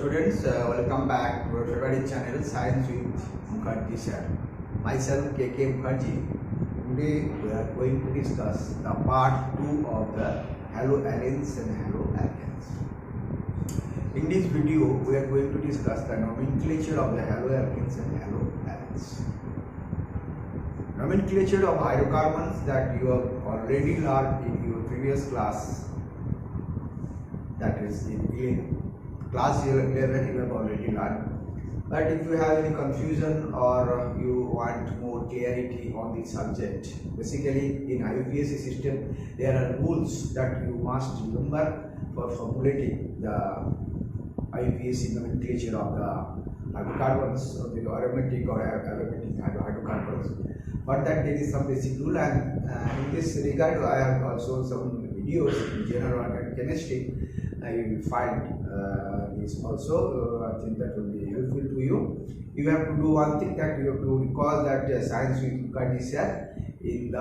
students, welcome back to our favorite channel Science with Mukherjeesir. Myself KK Mukherjee. Today we are going to discuss the part 2 of the haloalkanes and haloalkanes. In this video we are going to discuss the nomenclature of the haloalkanes and haloalkanes. Nomenclature of hydrocarbons that you have already learned in your previous class, that is in class 11 you have already learned. But if you have any confusion or you want more clarity on the subject, basically in IUPAC system there are rules that you must remember for formulating the IUPAC nomenclature of the hydrocarbons, or the aromatic or aromatic hydrocarbons. But that there is some basic rule, and in this regard I have also some videos in general organic chemistry. I will find this also. I think that will be helpful to you. You have to do one thing, that you have to recall that Science with Mukherjeesir in the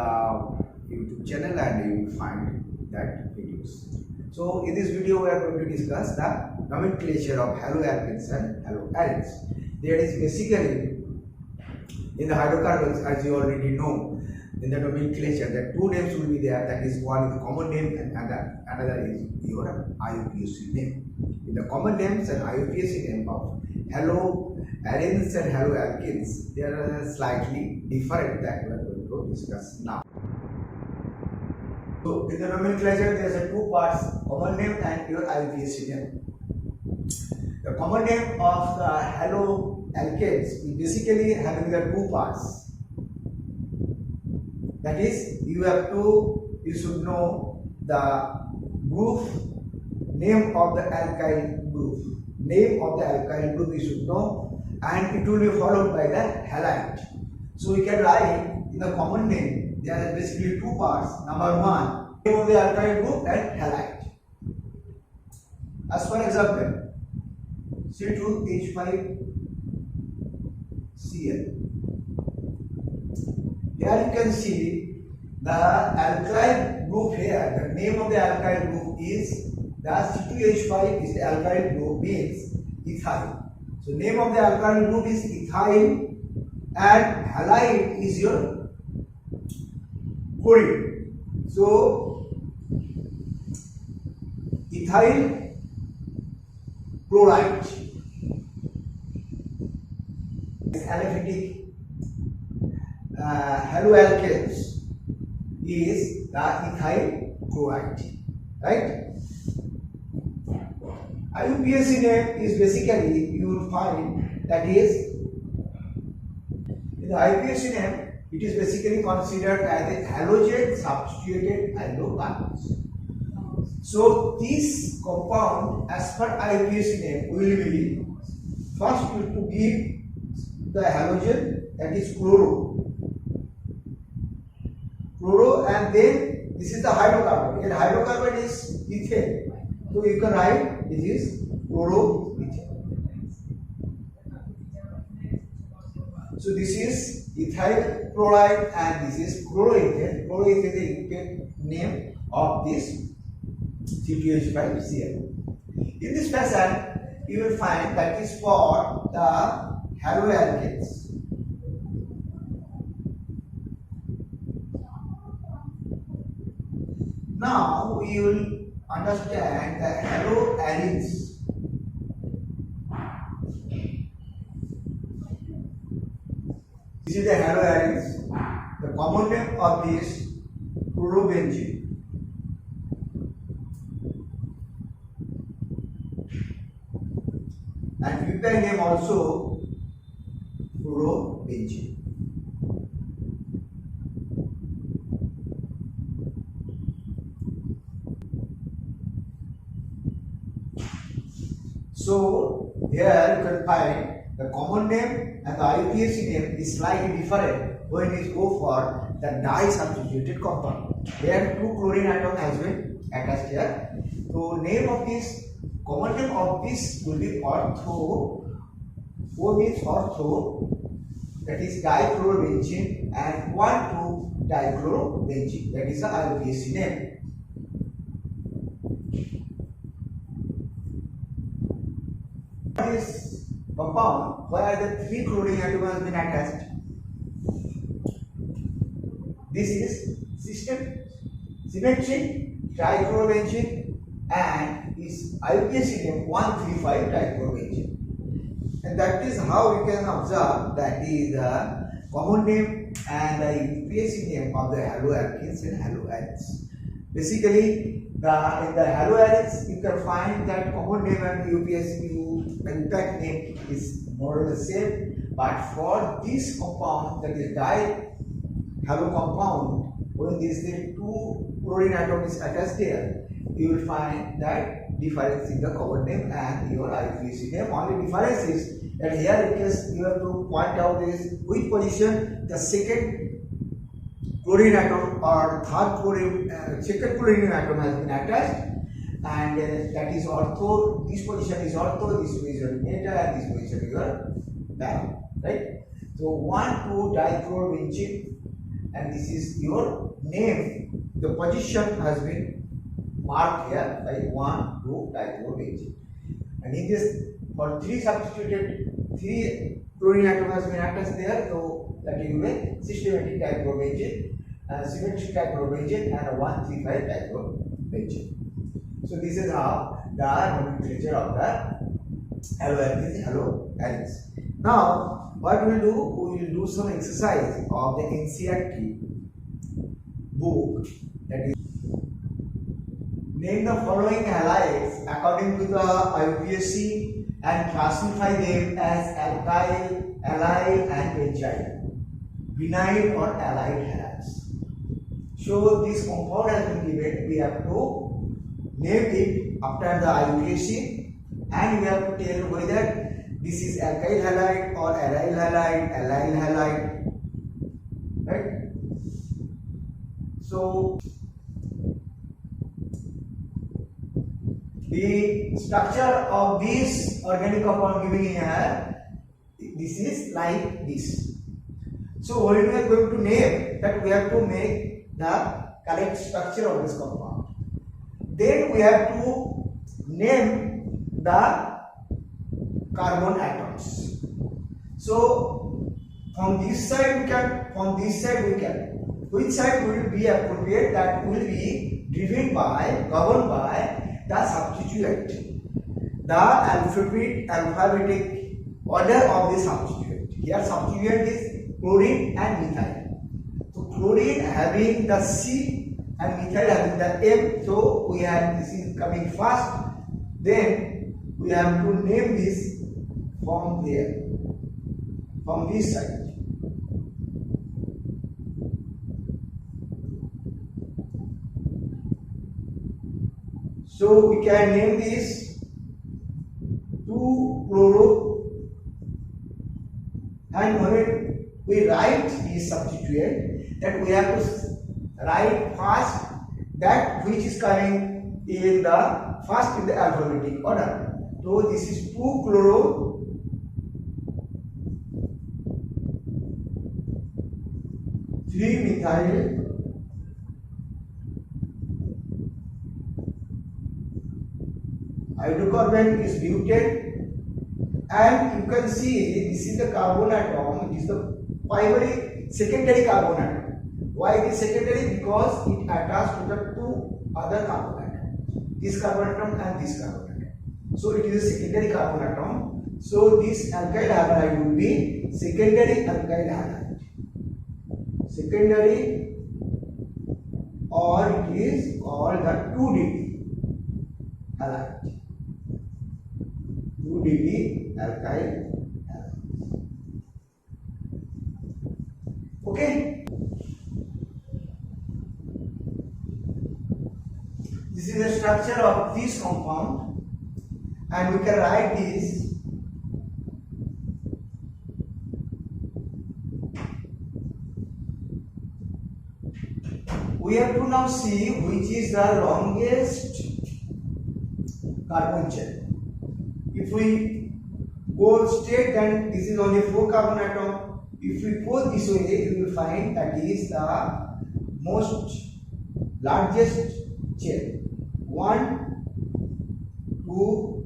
YouTube channel, and you will find that videos. So in this video we are going to discuss the nomenclature of haloalkanes and haloalkanes. There is basically in the hydrocarbons, as you already know, in the nomenclature, the two names will be there. That is, one is common name and another is your IUPAC name. In the common names and IUPAC name of haloalenes and haloalkanes, they are slightly different that we are going to discuss now. So in the nomenclature there are two parts: common name and your IUPAC name. The common name of the haloalkanes is basically having the two parts. That is, you should know the group name of the alkyl group. Name of the alkyl group you should know, and it will be followed by the halide. So we can write in the common name there are basically two parts. Number one, name of the alkyl group and halide. As for example, C2H5Cl. Here you can see the alkyl group here. The name of the alkyl group is the C2H5 is the alkyl group, means ethyl. So name of the alkyl group is ethyl, and halide is your chlorine. So ethyl chloride is aliphatic. Haloalkanes is the ethyl chloride, right? IUPAC name is basically, you will find that is, in the IUPAC name it is basically considered as a halogen substituted hydrocarbons. So this compound as per IUPAC name will be, first you to give the halogen, that is chloro, and then this is the hydrocarbon, and hydrocarbon is ethane. So you can write this is chloroethane. So this is ethyl chloride and this is chloroethane. Chloroethane is the name of this C2H5Cl. In this fashion, you will find that is for the haloalkanes. Now we will understand the haloalenes. This is the haloalenes. The common name of this chlorobenzene. And butane name also chlorobenzene. So here you can find the common name and the IUPAC name is slightly different when you go for the di-substituted compound. Here two chlorine atom has been attached here. So name of this, common name of this will be ortho. O means ortho, that is dichlorobenzene, and 1,2-dichlorobenzene, that is the IUPAC name. This compound where the 3 chlorine atom has been attached. This is symmetric trichlorobenzene and is IUPAC name 135 trichlorobenzene. And that is how you can observe that is the common name and the UPAC name of the haloalkanes and haloanes. Basically, in the haloanes you can find that common name and UPAC impact name is more or less same. But for this compound, that is di-halo compound, when these 2 chlorine atoms is attached there, you will find that difference in the common name and your IUPAC name. Only difference is that here it is you have to point out is which position the second chlorine atom or second chlorine atom has been attached, and that is ortho. This position is ortho, this position is meta, and this position is your para, right? So 1,2 dichlorobenzene, and this is your name. The position has been marked here by 1,2 dichlorobenzene, and in this for 3 substituted 3 chlorine atom has been attached there, so that will be systematic dichlorobenzene, symmetric dichlorobenzene, and a 135 dichlorobenzene. So this is how the nomenclature of the haloalkanes. Now what we will do? We will do some exercise of the Ncert book, that is name the following halides according to the IUPAC and classify them as alkyl, allyl and benzyl, vinyl or allyl halides. So this compound has been given, we have to name it after the IUPAC, and we have to tell whether this is alkyl halide or allyl halide, allyl halide, right? So the structure of this organic compound given here, this is like this. So when we are going to name that, we have to make the correct structure of this compound. Then we have to name the carbon atoms. So from this side we can, from this side we can. Which side will be appropriate? That will be governed by the substituent, the alphabetic order of the substituent. Here substituent is chlorine and methyl. So chlorine having the C and methyl having the M. So we have, this is coming first. Then we have to name this from there, from this side. So we can name this 2-chloro, and when we write this substituent, that we have to write first that which is coming in the first in the alphabetic order. So this is 2-chloro, methyl, hydrocarbon is butane, and you can see this is the carbon atom. It is the primary secondary carbon atom. Why it is secondary? Because it attached to the 2 other carbon atoms, this carbon atom and this carbon atom. So it is a secondary carbon atom. So this alkyl halide will be secondary alkyl halide. Secondary, or it is called the 2D halide. 2D alkyl halide. Okay. This is the structure of this compound, and we can write this . We have to now see which is the longest carbon chain. If we go straight, then this is only 4 carbon atom. If we go this way, you will find that is the most largest chain. 1, 2,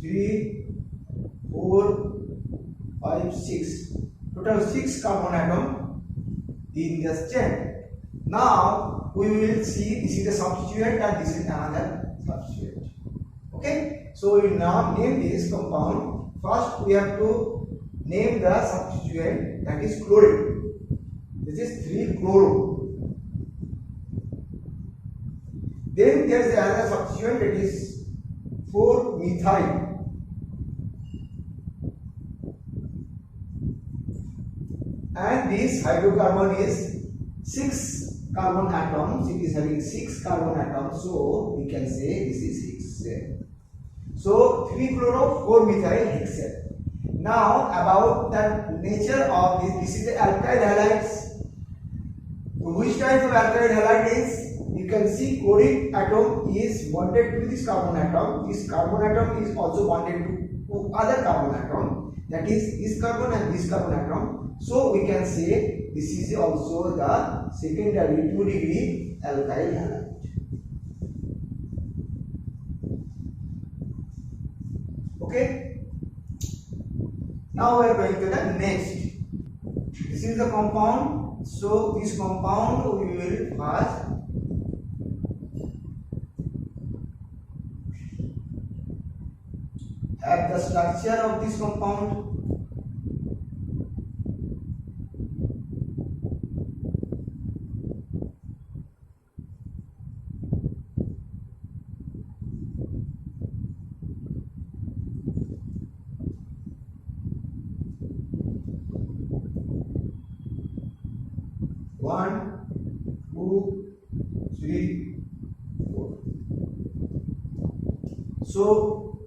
3, 4, 5, 6. Total 6 carbon atom in this chain. Now we will see this is the substituent and this is another substituent. Okay, so we will now name this compound. First we have to name the substituent, that is chlorine. This is 3-chloro. Then there is another substituent, that is 4-methyl. And this hydrocarbon is 6 carbon atoms. It is having 6 carbon atoms, so we can say this is hexane. So 3-chloro 4-methyl hexane. Now about the nature of this is the alkyl halides. Which type of alkyl halide is? You can see chlorine atom is bonded to this carbon atom. This carbon atom is also bonded to other carbon atom. That is this carbon and this carbon atom. So we can say this is also the secondary 2-degree alkyl halide. Okay. Now we are going to the next. This is the compound. So this compound we will first have the structure of this compound. One, 2, 3, 4. So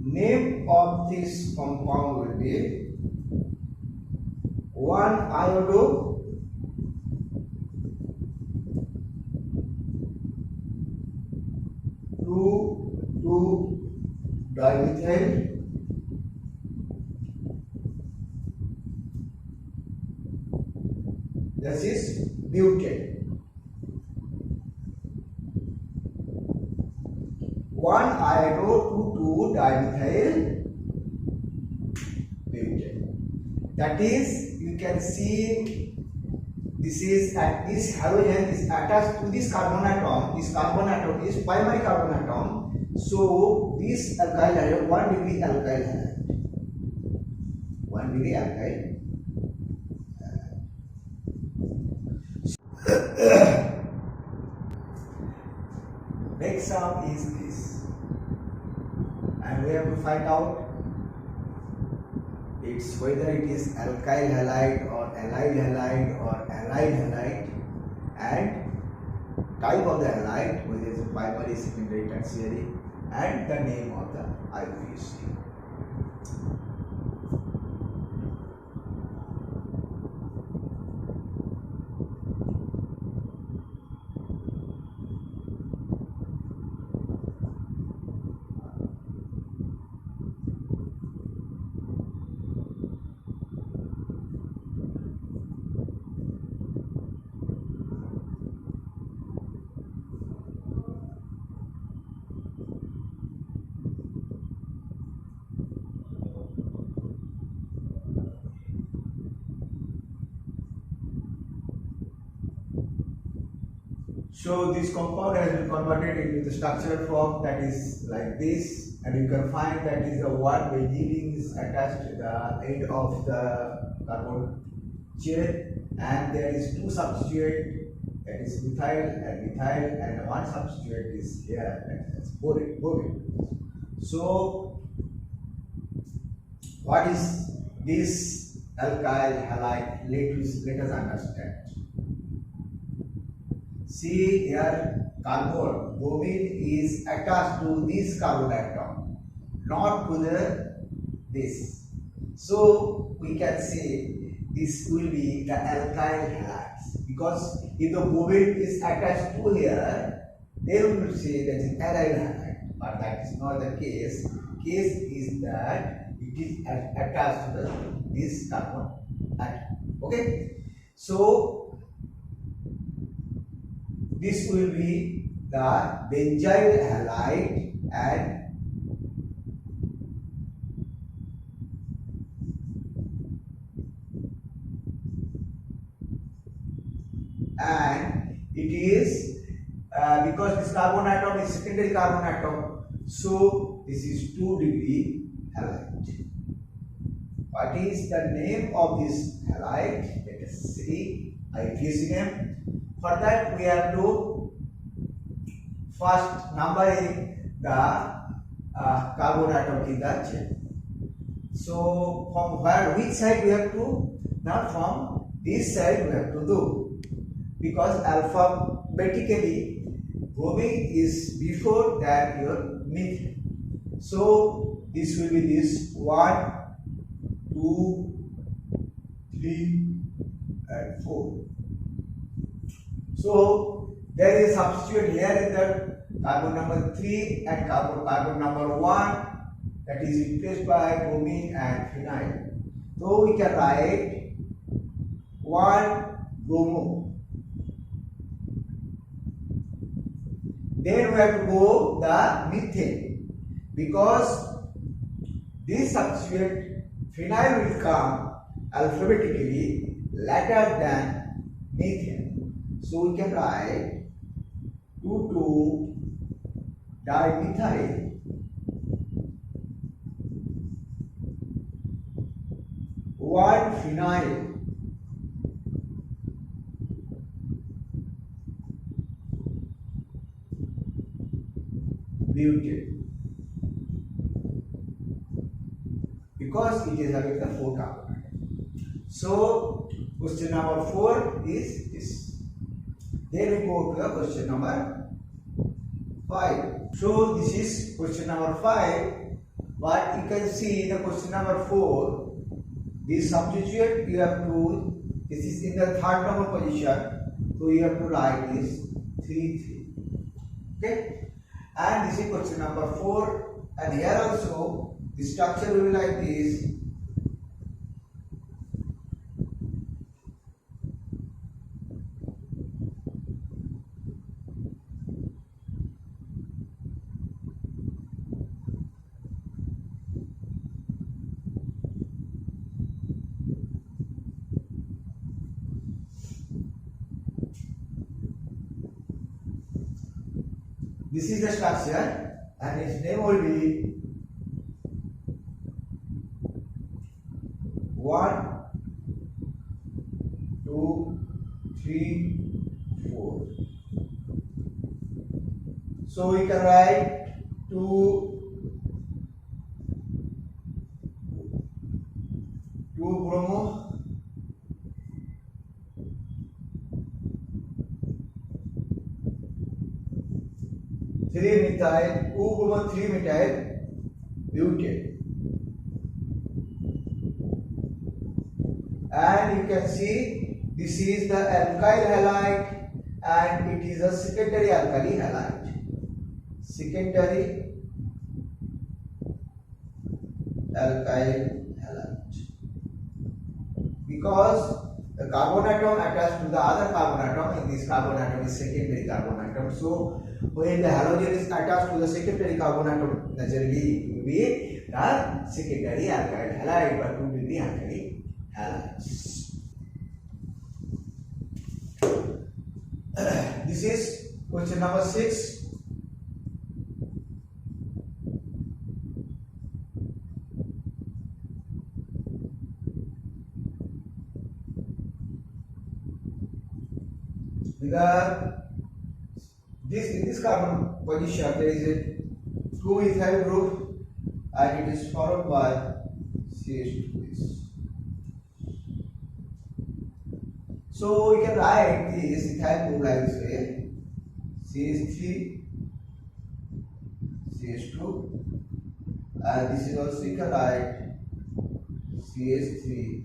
name of this compound will be 1-iodo, 2,2-dimethyl, this is butane. 1-iodo 2,2-dimethyl butane. That is, you can see this is this halogen is attached to this carbon atom. This carbon atom is primary carbon atom. So this alkyl halide 1-degree alkyl halide. 1-degree alkyl. Next sum is this, and we have to find out it's whether it is alkyl halide or allyl halide or allyl halide, and type of the halide, whether it is primary, secondary, tertiary, and the name of the IUPAC. So this compound has been converted into the structural form, that is like this, and you can find that is the one benzene is attached to the end of the carbon chain, and there is 2 substituent, that is methyl, and one substituent is here, that is bovine. So what is this alkyl halide? Let us understand. See here, carbon, bovine is attached to this carbon atom, not to this. So we can say this will be the alkyl halides, because if the bovine is attached to here, then we will say that is allyl halide, but that is not the case. Case is that it is attached to this carbon atom. Okay, so this will be the benzyl halide, and It is because this carbon atom is secondary carbon atom, so this is 2 degree halide. What is the name of this halide? Let us see. IUPAC name. For that we have to first numbering the carbon atom in the chain. So from which side we have to? Now from this side we have to do, because alphabetically bromine is before that your methane. So this will be this 1, 2, 3 and 4. So there is a substitute here in the carbon number 3 and carbon number 1, that is replaced by bromine and phenyl. So we can write 1 bromo. Then we have to go the methane, because this substitute phenyl will come alphabetically later than methane. So we can write 2,2-dimethyl one phenyl butane, because it is having the 4 carbon. So question number 4 is this. Then we go to the question number 5. So this is question number 5. But you can see in the question number 4, this substitute you have to, this is in the 3rd number position, so you have to write this 3, 3. Okay, and this is question number 4, and here also the structure will be like this. This is the structure, and its name will be 1, 2, 3, 4. So we can write 2 bromo, 3-methyl, 2-bromo-3-methyl butane. And you can see this is the alkyl halide, and it is a secondary alkali halide. Secondary alkyl halide, because the carbon atom attached to the other carbon atom, in this carbon atom is secondary carbon atom. So when the halogen is attached to the secondary carbon atom, naturally it will be the secondary alkyl halide, but 2 degree alkali halides. This is question number 6. In this carbon position there is a 2-methyl group, and it is followed by CH2. So we can write this ethyl group like this way: CH3, CH2, and this is also you can write CH3,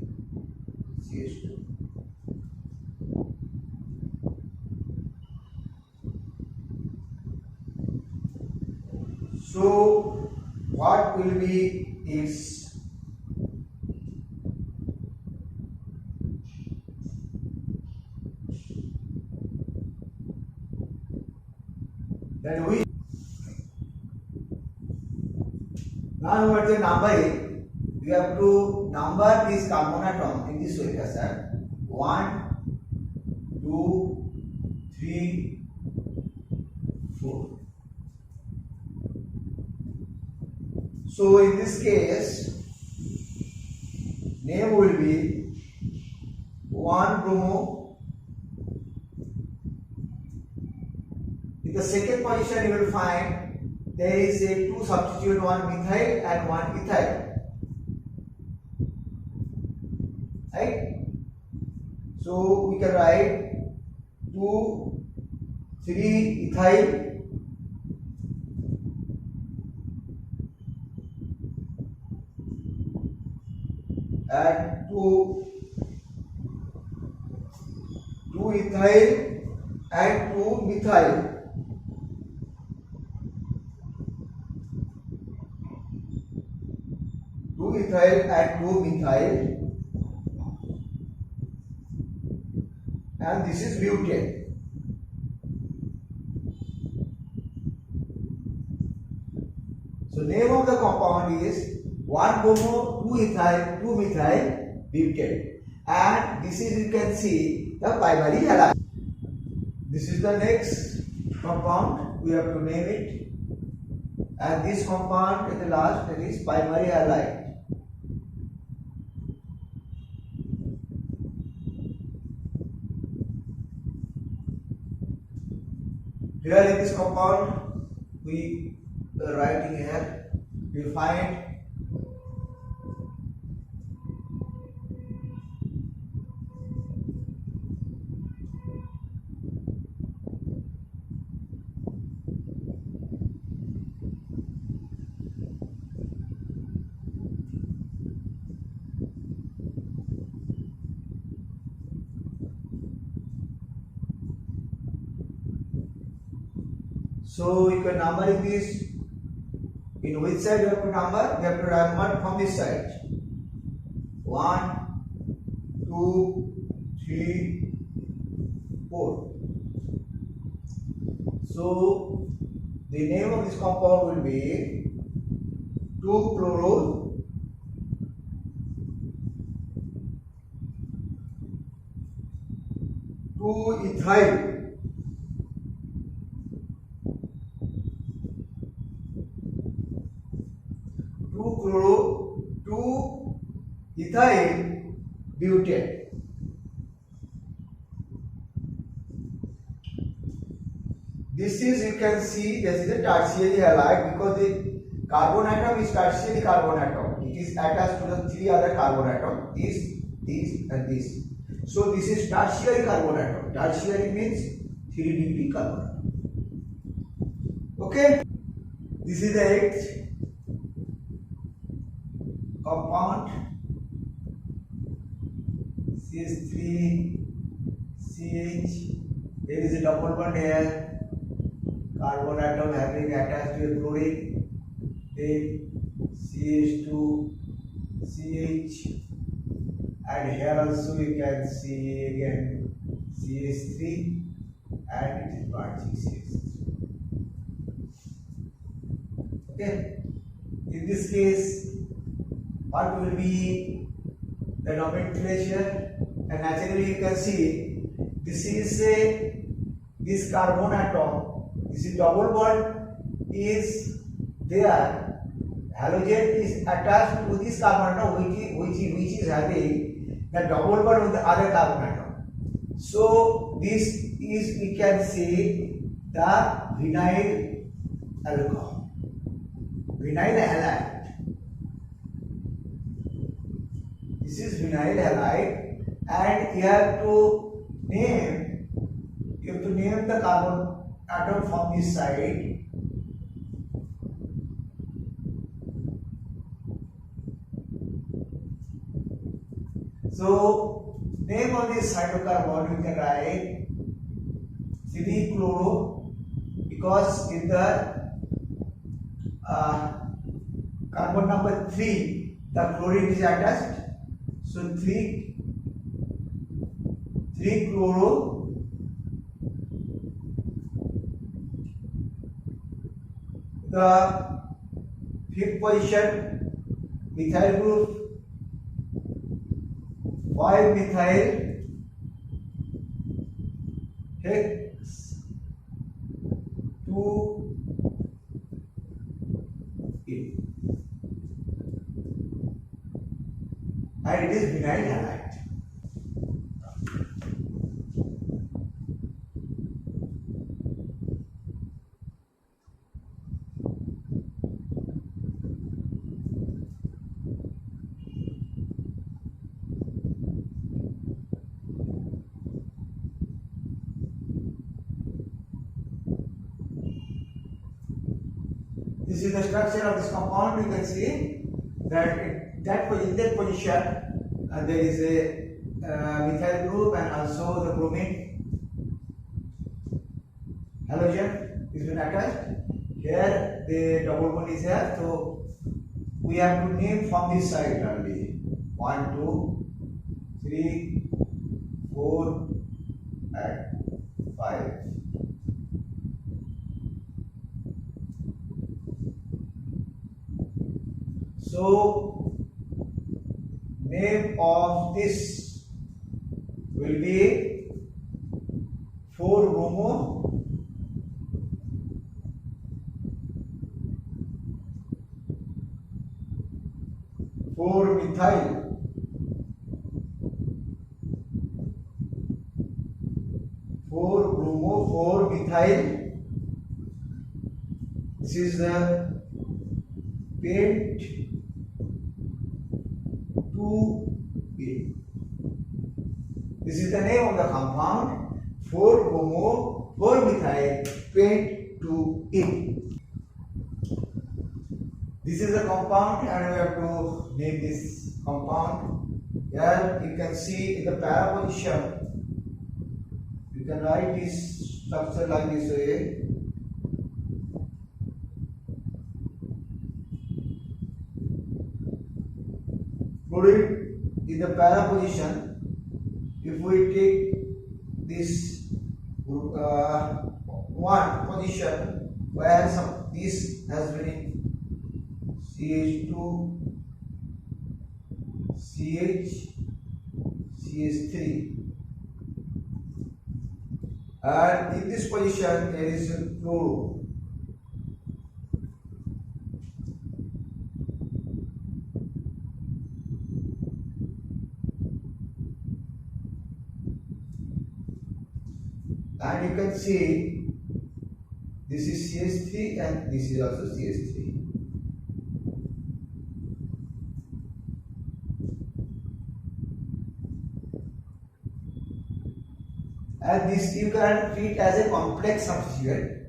CH2. So what will be its then we now what the numbering, we have to number this carbon atom in this way, sir. 1, 2, 3, 4. So in this case, name will be 1-bromo. In the second position, you will find there is a 2 substitute, 1 methyl and 1 ethyl. Right? So we can write 2, 3 ethyl and 2 ethyl and 2 methyl. And 2 methyl, and this is butane. So name of the compound is 1-bromo, 2-ethyl, 2-methyl butane, and this is, you can see, the primary halide. This is the next compound, we have to name it, and this compound at the last, that is primary halide. Here in this compound, we are writing here, we find so you can number this. In which side you have to number? You have to number from this side. 1, 2, 3, 4. So the name of this compound will be 2-chloro 2-ethyl. 2-chloro 2-ethyl butane. This is, you can see, this is a tertiary halide because the carbon atom is tertiary carbon atom. It is attached to the 3 other carbon atoms, this and this. So this is tertiary carbon atom. Tertiary means 3 carbon atom. Okay, this is the 8th compound, CH3 CH. There is a double bond here, carbon atom having attached to a chlorine, then CH2 CH, and here also you can see again CH3, and it is part2 CH3. Okay, in this case, what will be the nomenclature? And naturally you can see this is this carbon atom, this is double bond is there, halogen is attached to this carbon atom which is having the double bond with the other carbon atom. So this is, we can see, the vinyl alcohol, vinyl halide. This is vinyl halide, and you have to name the carbon atom from this side. So name of this hydrocarbon you can write 3-chloro, because in the carbon number 3 the chlorine is attached. So 3-chloro the 5th position methyl group, 5-methyl hex 2 in, and it is vinyl halide. This is the structure of this compound. You can see that in that position there is a methyl group and also the bromine halogen is been attached. Here the double bond is here, so we have to name from this side only. 1, 2, 3, 4, and 5. So name of this will be 4-bromo, 4-methyl, 4-bromo, 4-methyl. This is the paint 2A. This is the name of the compound 4-bromo, 4-methyl, paint 2A. This is the compound and we have to name this compound. Here you can see in the para position, you can write this structure like this way. Put it in the para position. If we take this one position where this has been CH2, CH, CH3, and in this position there is fluoro. And you can see this is CH3 and this is also CH3. And this you can treat as a complex substituent.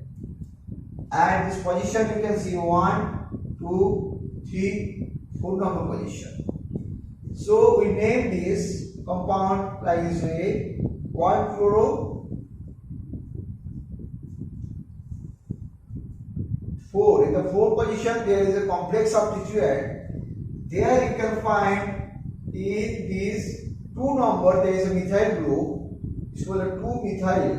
And this position you can see 1, 2, 3, 4 number position. So we name this compound like this way: 1-fluoro, 4. In the 4th position there is a complex substituent. There you can find in these 2 number there is a methyl group. This was a 2-methyl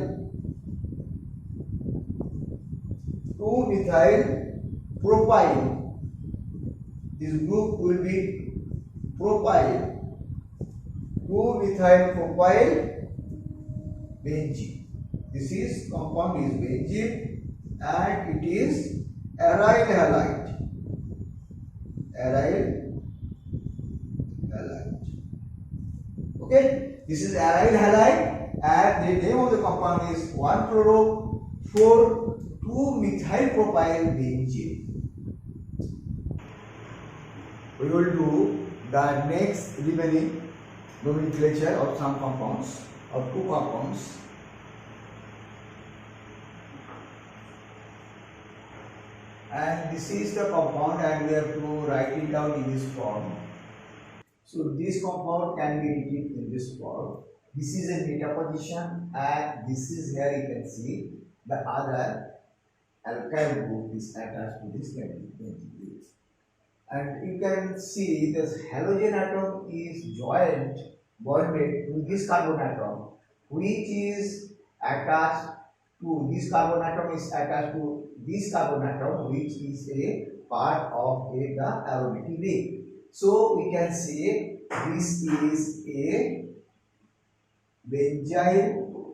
propyl. This group will be propyl. 2-methyl propyl benzene. This is compound is benzene and it is aryl halide. Aryl halide. Okay, this is aryl halide. And the name of the compound is 1-fluoro, 4,2-methyl propyl benzene. We will do the next remaining nomenclature of some compounds, of 2 compounds. And this is the compound and we have to write it down in this form. So this compound can be written in this form. This is a meta position and this is, here you can see the other alkyl group is attached to this benzene group. And you can see this halogen atom is bonded to this carbon atom, which is attached to this carbon atom is attached to this carbon atom, which is a part of the aromatic ring. So we can say this is a benzyl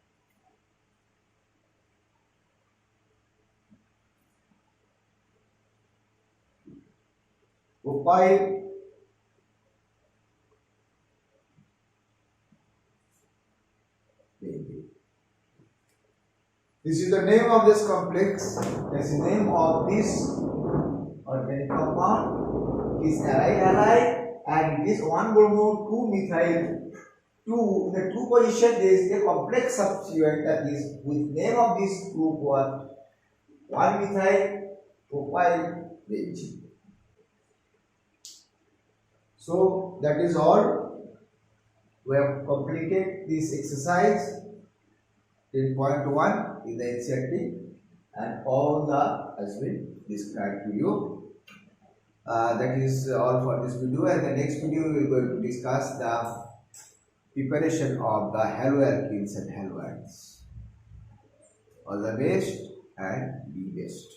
propyl benzene. This is the name of this complex. That's the name of this organic compound. It is allyl halide and it is 1 bromo 2 methyl 2. In the 2 position there is a complex substituent, that is with name of this group was 1 methyl propyl benzene. So that is all. We have completed this exercise 10.1 in the Ncert, and all the has been described to you. That is all for this video, and the next video we are going to discuss the preparation of the haloalkanes and haloids. All the best and be best.